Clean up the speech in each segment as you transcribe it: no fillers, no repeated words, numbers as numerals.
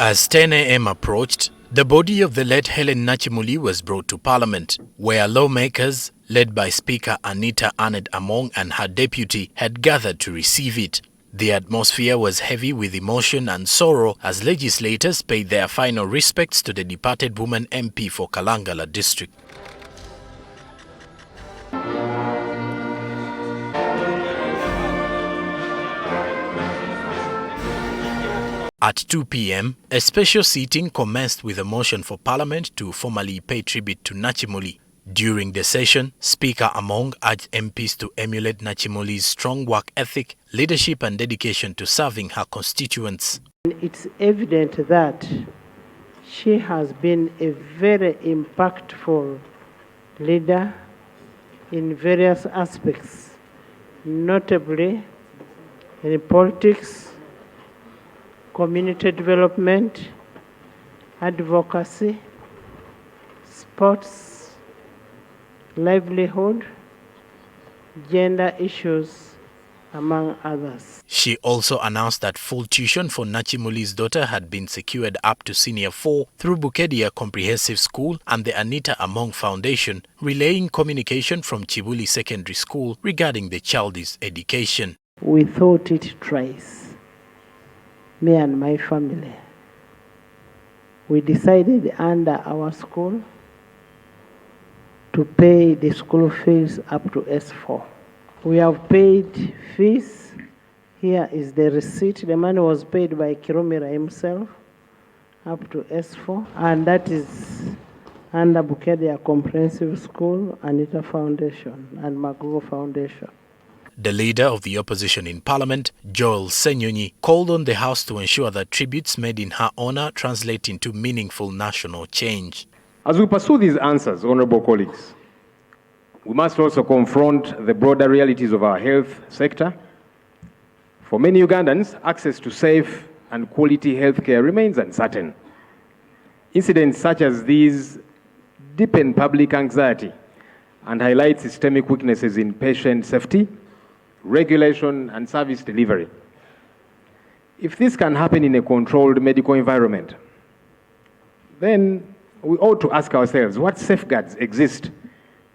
As 10 a.m. approached, the body of the late Helen Nakimuli was brought to Parliament, where lawmakers, led by Speaker Anita Annet Among and her deputy, had gathered to receive it. The atmosphere was heavy with emotion and sorrow as legislators paid their final respects to the departed woman MP for Kalangala District. At 2 p.m., a special sitting commenced with a motion for Parliament to formally pay tribute to Nakimuli. During the session, Speaker Among urged MPs to emulate Nakimuli's strong work ethic, leadership and dedication to serving her constituents. It's evident that she has been a very impactful leader in various aspects, notably in politics, community development, advocacy, sports, livelihood, gender issues, among others. She also announced that full tuition for Nakimuli's daughter had been secured up to Senior 4 through Bukedia Comprehensive School and the Anita Among Foundation, relaying communication from Chibuli Secondary School regarding the child's education. We thought it twice. Me and my family, we decided under our school to pay the school fees up to S4. We have paid fees. Here is the receipt. The money was paid by Kirumira himself up to S4, and that is under Bukedia Comprehensive School, Anita Foundation, and Magugo Foundation. The leader of the opposition in Parliament, Joel Senyonyi, called on the House to ensure that tributes made in her honor translate into meaningful national change. As we pursue these answers, honorable colleagues, we must also confront the broader realities of our health sector. For many Ugandans, access to safe and quality healthcare remains uncertain. Incidents such as these deepen public anxiety and highlight systemic weaknesses in patient safety, regulation and service delivery. If this can happen in a controlled medical environment, then we ought to ask ourselves what safeguards exist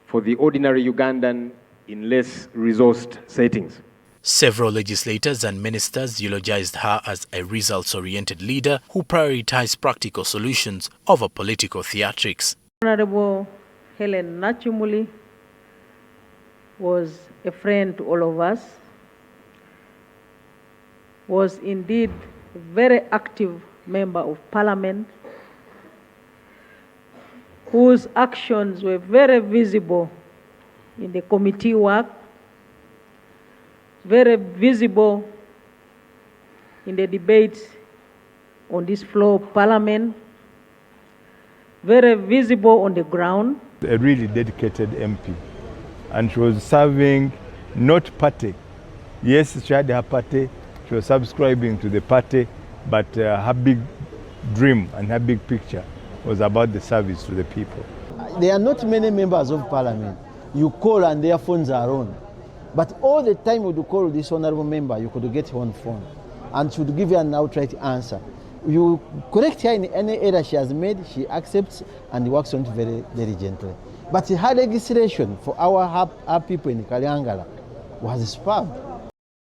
for the ordinary Ugandan in less resourced settings. Several legislators and ministers eulogized her as a results-oriented leader who prioritized practical solutions over political theatrics. Honorable Helen Nakimuli was a friend to all of us, was indeed a very active member of Parliament, whose actions were very visible in the committee work, very visible in the debates on this floor of Parliament, very visible on the ground. A really dedicated MP. And she was serving not party. Yes, she had her party, she was subscribing to the party, but her big dream and her big picture was about the service to the people. There are not many members of Parliament. You call and their phones are on. But all the time you call this honorable member, you could get one phone and she would give you an outright answer. You correct her in any error she has made, she accepts and works on it very, very gently. But her legislation for our people in Kalangala was superb.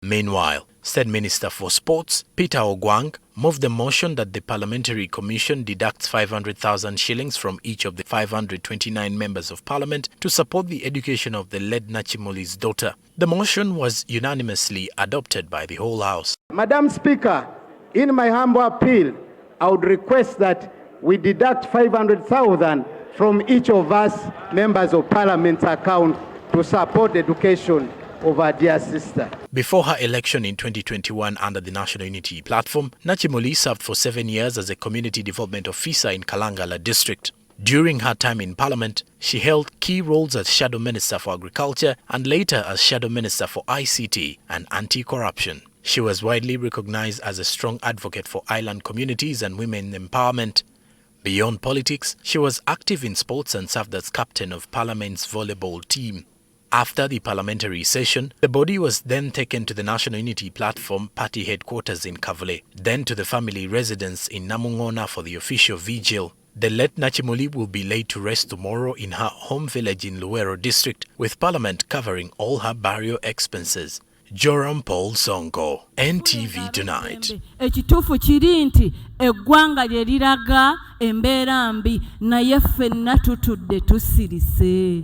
Meanwhile, State Minister for Sports, Peter Ogwang, moved the motion that the Parliamentary Commission deducts 500,000 shillings from each of the 529 members of Parliament to support the education of the late Nakimuli's daughter. The motion was unanimously adopted by the whole House. Madam Speaker, in my humble appeal, I would request that we deduct 500,000 from each of us members of Parliament's account to support the education of our dear sister. Before her election in 2021 under the National Unity Platform, Nakimuli served for 7 years as a community development officer in Kalangala District. During her time in Parliament, she held key roles as Shadow Minister for Agriculture and later as Shadow Minister for ICT and Anti-Corruption. She was widely recognized as a strong advocate for island communities and women empowerment. Beyond politics, she was active in sports and served as captain of Parliament's volleyball team. After the parliamentary session, the body was then taken to the National Unity Platform party headquarters in Kavule, then to the family residence in Namungona for the official vigil. The late Nakimuli will be laid to rest tomorrow in her home village in Luwero district, with Parliament covering all her burial expenses. Joram Paul Sonko, NTV Tonight. Ekituufu kiri nti eggwanga lye liraga embeera mbi naye ffenna tutudde tusirise.